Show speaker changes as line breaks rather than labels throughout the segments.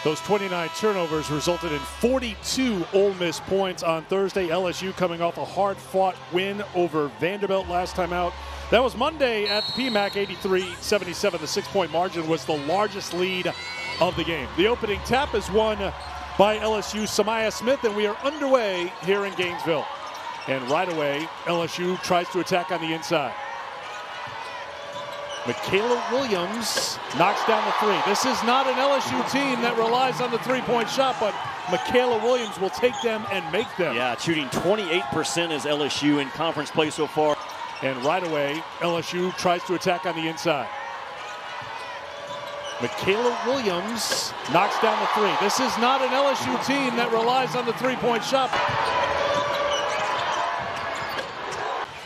Those 29 turnovers resulted in 42 Ole Miss points on Thursday. LSU coming off a hard-fought win over Vanderbilt last time out. That was Monday at the PMAC, 83-77. The 6-point margin was the largest lead of the game. The opening tap is won by LSU Samaya Smith, and we are underway here in Gainesville. And right away, LSU tries to attack on the inside. Michaela Williams knocks down the three. This is not an LSU team that relies on the three-point shot, but Michaela Williams will take them and make them.
Yeah, shooting 28% as LSU in conference play so far.
And right away, LSU tries to attack on the inside. Michaela Williams knocks down the three. This is not an LSU team that relies on the three-point shot.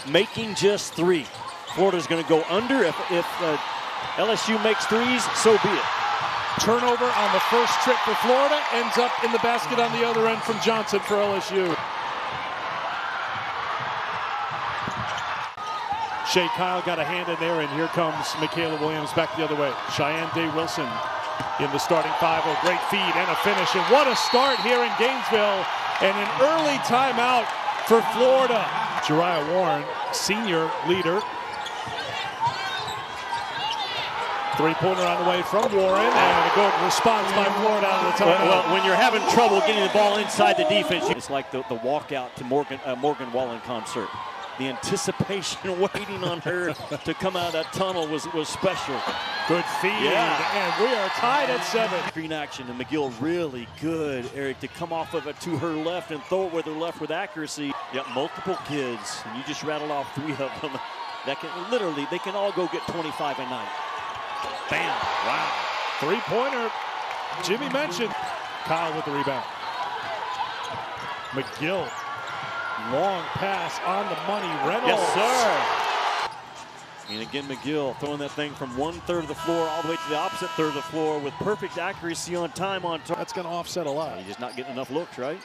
Making just three. Florida's going to go under. If LSU makes threes, so be it.
Turnover on the first trip for Florida, ends up in the basket on the other end from Johnson for LSU. Shea Kyle got a hand in there, and here comes Michaela Williams back the other way. Cheyenne Day Wilson in the starting five. A great feed and a finish, and what a start here in Gainesville, and an early timeout for Florida. Jariah Warren, senior leader. Three-pointer on the way from Warren, and a good response by Florida out of the timeout.
Well, when you're having trouble getting the ball inside the defense, it's like the walkout to Morgan Wallen concert. The anticipation waiting on her to come out of that tunnel was special.
Good feed, and we are tied at 7.
Green action, and McGill really good, Eric, to come off of it to her left and throw it with her left with accuracy. Yep, multiple kids, and you just rattled off 3 of them. That can literally, they can all go get 25 a night. Bam, wow.
Three-pointer, Jimmy mentioned. Kyle with the rebound. McGill. Long pass on the money. Reynolds.
Yes, sir. And again, McGill throwing that thing from 1/3 of the floor all the way to the opposite third of the floor with perfect accuracy on time on target.
That's going to offset a lot.
He's just not getting enough looks, right?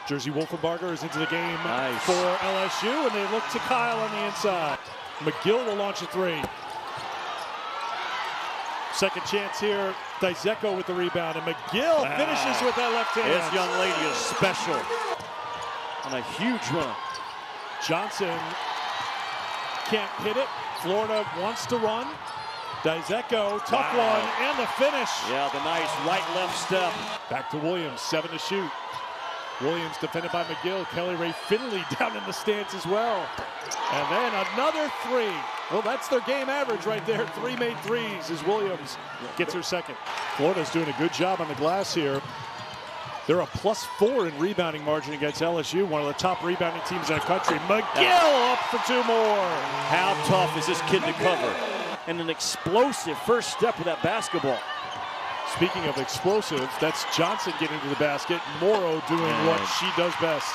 Jersey Wolfenbarger is into the game
nice.
For LSU, and they look to Kyle on the inside. McGill will launch a three. Second chance here. Dizeko with the rebound, and McGill finishes with that left hand.
This young lady is special. On a huge run.
Johnson can't hit it. Florida wants to run. Dizeko, tough one, and the finish.
Yeah, the nice right-left step.
Back to Williams, 7 to shoot. Williams defended by McGill. Kelly Ray Finley down in the stands as well. And then another three. Well, that's their game average right there. 3 made threes as Williams gets her second. Florida's doing a good job on the glass here. They're a +4 in rebounding margin against LSU, one of the top rebounding teams in the country. McGill up for 2 more.
How tough is this kid to cover? And an explosive first step with that basketball.
Speaking of explosive, that's Johnson getting to the basket. Morrow doing what she does best.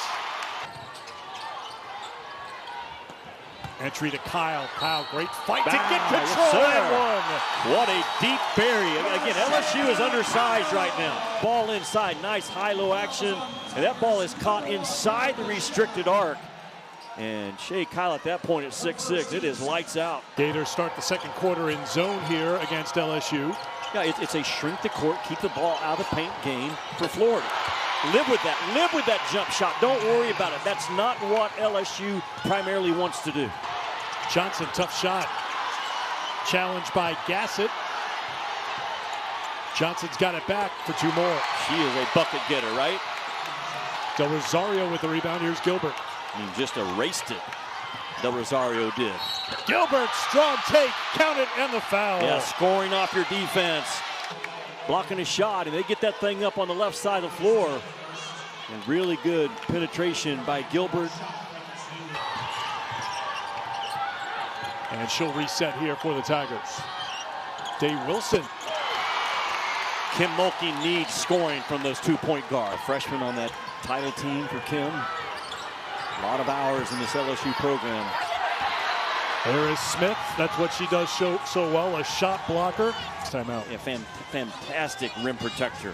Entry to Kyle. Kyle, great fight to get control of that one.
What a deep bury. Again, LSU is undersized right now. Ball inside, nice high-low action. And that ball is caught inside the restricted arc. And Shea Kyle at that point at 6'6". It is lights out.
Gators start the second quarter in zone here against LSU.
Yeah, it's a shrink the court, keep the ball out of the paint game for Florida. Live with that jump shot. Don't worry about it. That's not what LSU primarily wants to do.
Johnson, tough shot. Challenged by Gassett. Johnson's got it back for 2 more.
She is a bucket getter, right?
Del Rosario with the rebound. Here's Gilbert.
He just erased it. Del Rosario did.
Gilbert, strong take, count it, and the foul.
Yeah, scoring off your defense. Blocking a shot, and they get that thing up on the left side of the floor. And really good penetration by Gilbert.
And she'll reset here for the Tigers. Day Wilson.
Kim Mulkey needs scoring from those 2-point guard. Freshman on that title team for Kim. A lot of hours in this LSU program.
There is Smith. That's what she does so well, a shot blocker. Timeout.
Yeah, fantastic rim protector.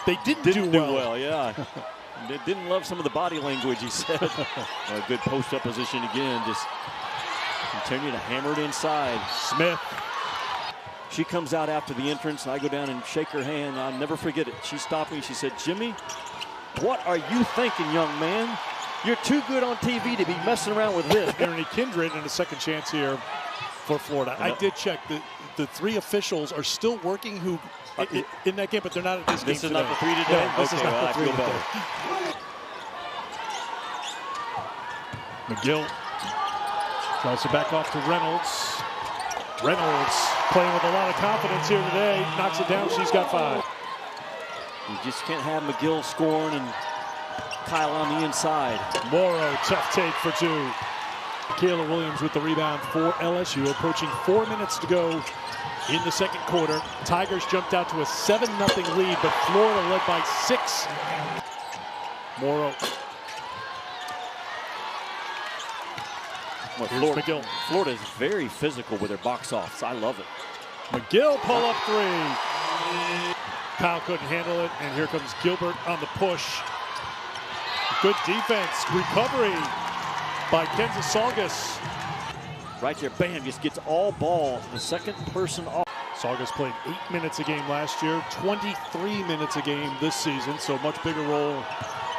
They didn't do well.
Yeah. Didn't love some of the body language, he said. A good post-up position again. Just continue to hammer it inside.
Smith.
She comes out after the entrance, and I go down and shake her hand. I'll never forget it. She stopped me. She said, "Jimmy, what are you thinking, young man? You're too good on TV to be messing around with this."
Ernie Kindred and a second chance here for Florida. I did check. The three officials are still working in that game, but they're not at this game
This is not the three today?
No, this is not the three
I feel
today. McGill tries to back off to Reynolds. Reynolds playing with a lot of confidence here today. Knocks it down. She's got 5.
You just can't have McGill scoring and Kyle on the inside.
Morrow, tough take for 2. Kayla Williams with the rebound for LSU. Approaching 4 minutes to go in the second quarter. Tigers jumped out to a 7-0 lead, but Florida led by 6. Morrow.
Florida is very physical with their box offs. I love it.
McGill pull up 3. Kyle couldn't handle it, and here comes Gilbert on the push. Good defense, recovery by Kenza Salgas.
Right there, bam, just gets all ball. The second person off.
Salgas played 8 minutes a game last year, 23 minutes a game this season, so much bigger role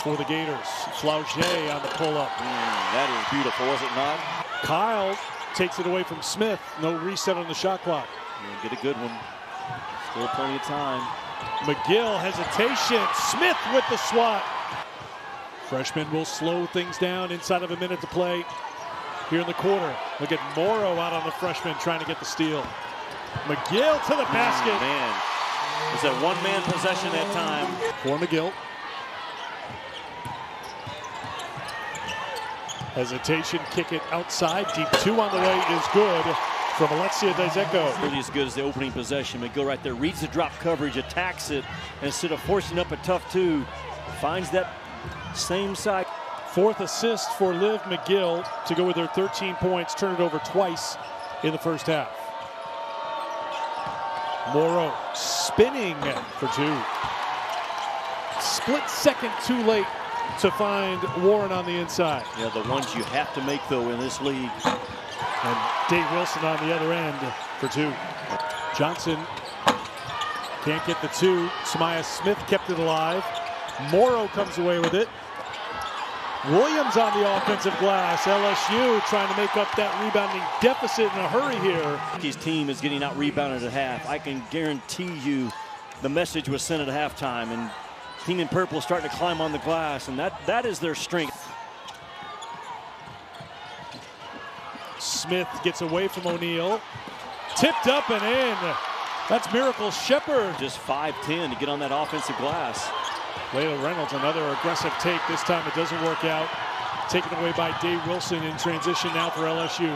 for the Gators. Flaugier on the pull-up.
That is beautiful, was it not?
Kyle takes it away from Smith. No reset on the shot clock.
Get a good one. Still plenty of time.
McGill, hesitation. Smith with the swat. Freshman will slow things down inside of a minute to play here in the quarter. Look at Morrow out on the freshman trying to get the steal. McGill to the basket.
Man, it's a one-man possession that time.
For McGill. Hesitation, kick it outside. Deep 2 on the way is good from Alexia Dizeko.
Really as good as the opening possession. McGill right there reads the drop coverage, attacks it, and instead of forcing up a tough 2, finds that same side.
4th assist for Liv McGill to go with her 13 points. Turn it over twice in the first half. Morrow spinning for 2. Split second too late to find Warren on the inside.
Yeah, the ones you have to make, though, in this league.
And Dave Wilson on the other end for 2. Johnson can't get the 2. Samaya Smith kept it alive. Morrow comes away with it. Williams on the offensive glass. LSU trying to make up that rebounding deficit in a hurry here.
His team is getting out-rebounded at half. I can guarantee you the message was sent at halftime, and team in purple is starting to climb on the glass, and that is their strength.
Smith gets away from O'Neal. Tipped up and in. That's Miracle Shepard.
Just 5'10" to get on that offensive glass.
Layla Reynolds, another aggressive take. This time it doesn't work out. Taken away by Dave Wilson in transition now for LSU.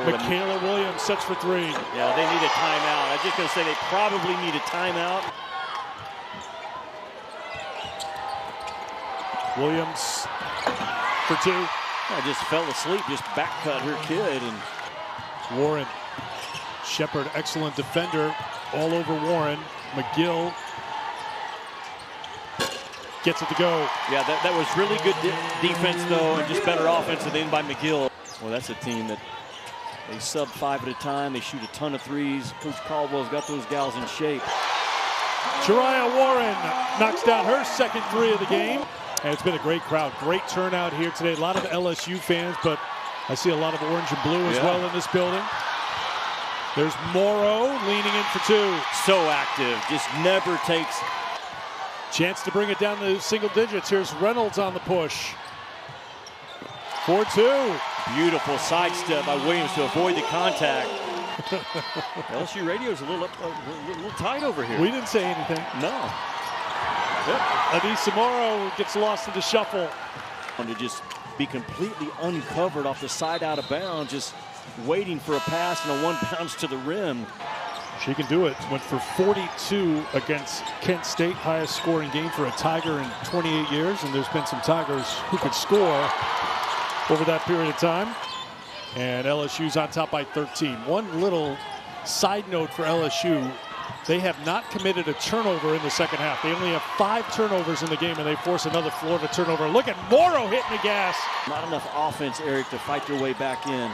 Michaela Williams sets for 3.
Yeah, they need a timeout. I was just going to say they probably need a timeout.
Williams for 2.
I just fell asleep, just back cut her kid. And
Warren. Shepard, excellent defender all over Warren. McGill gets it to go.
Yeah, that was really good defense, though, and just better offense at the end by McGill. Well, that's a team that they sub 5 at a time. They shoot a ton of threes. Coach Caldwell's got those gals in shape.
Jariah Warren knocks down her second 3 of the game. And it's been a great crowd. Great turnout here today. A lot of LSU fans, but I see a lot of orange and blue as well in this building. There's Morrow leaning in for 2.
So active, just never takes.
Chance to bring it down to single digits. Here's Reynolds on the push. 4-2.
Beautiful sidestep by Williams to avoid the contact. LSU radio's a little tight over here.
We didn't say anything.
No.
Yep. Adisa Morrow gets lost in the shuffle.
And to just be completely uncovered off the side out of bounds, just waiting for a pass and a 1 bounce to the rim.
She can do it. Went for 42 against Kent State, highest scoring game for a Tiger in 28 years. And there's been some Tigers who could score over that period of time. And LSU's on top by 13. One little side note for LSU. They have not committed a turnover in the second half. They only have 5 turnovers in the game, and they force another Florida turnover. Look at Morrow hitting the gas.
Not enough offense, Eric, to fight their way back in.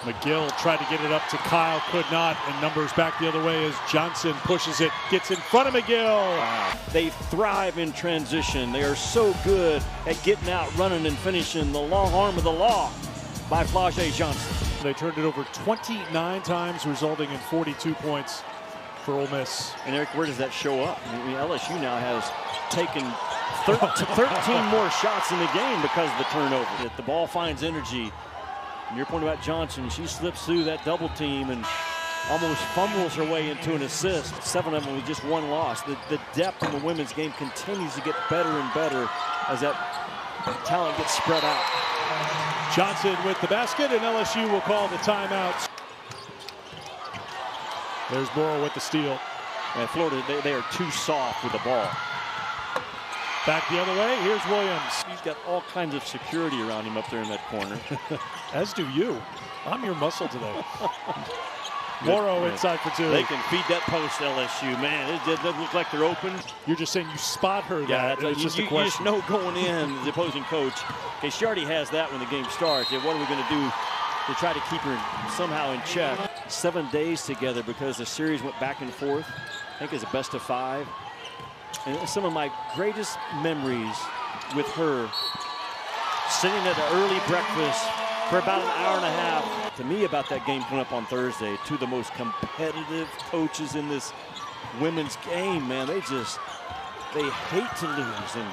McGill tried to get it up to Kyle, could not, and numbers back the other way as Johnson pushes it, gets in front of McGill.
Wow. They thrive in transition. They are so good at getting out, running, and finishing the long arm of the law by Flau'jae Johnson.
They turned it over 29 times, resulting in 42 points for Ole Miss.
And Eric, where does that show up? I mean, LSU now has taken 13 more shots in the game because of the turnover. The ball finds energy. And your point about Johnson, she slips through that double team and almost fumbles her way into an assist. 7 of them with just 1 loss. The depth in the women's game continues to get better and better as that talent gets spread out.
Johnson with the basket, and LSU will call the timeout. There's Morrow with the steal.
And Florida, they are too soft with the ball.
Back the other way, here's Williams.
He's got all kinds of security around him up there in that corner.
As do you. I'm your muscle today. Morrow inside for 2.
They can feed that post, LSU. Man, it doesn't look like they're open.
You're just saying you spot her.
Yeah,
it's just a question.
You just know going in, the opposing coach, okay, she already has that when the game starts. What are we going to do to try to keep her somehow in check? 7 days together because the series went back and forth. I think it's a best of 5. And some of my greatest memories with her sitting at an early breakfast for about an hour and a half. To me, about that game coming up on Thursday, 2 of the most competitive coaches in this women's game, man. They hate to lose. And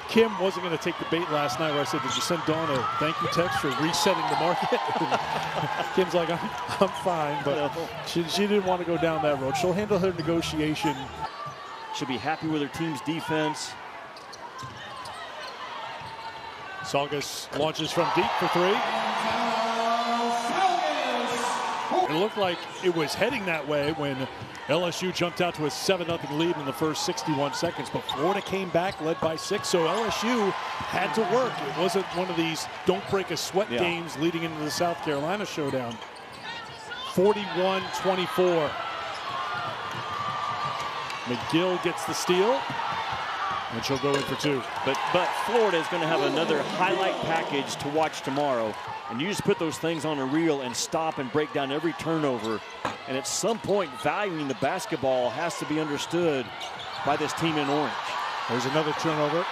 Kim wasn't going to take the bait last night where I said, did you send Dawn a thank you text for resetting the market? Kim's like, I'm fine, but she didn't want to go down that road. She'll handle her negotiation.
She'll be happy with her team's defense.
Saugus launches from deep for 3. It looked like it was heading that way when LSU jumped out to a 7-0 lead in the first 61 seconds, but Florida came back, led by 6, so LSU had to work. It wasn't one of these don't break a sweat games leading into the South Carolina showdown. 41-24. McGill gets the steal, and she'll go in for 2.
But Florida is going to have another highlight package to watch tomorrow. And you just put those things on a reel and stop and break down every turnover. And at some point, valuing the basketball has to be understood by this team in orange.
There's another turnover.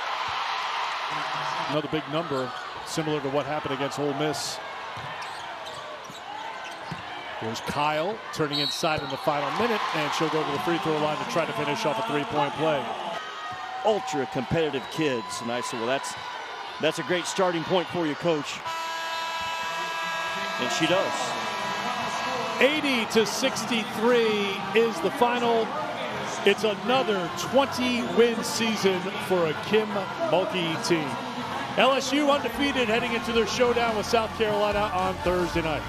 Another big number, similar to what happened against Ole Miss. Here's Kyle turning inside in the final minute, and she'll go to the free throw line to try to finish off a 3-point play.
Ultra competitive kids. And I said, well, that's a great starting point for you, Coach. And she does.
80-63 is the final. It's another 20-win season for a Kim Mulkey team. LSU undefeated heading into their showdown with South Carolina on Thursday night.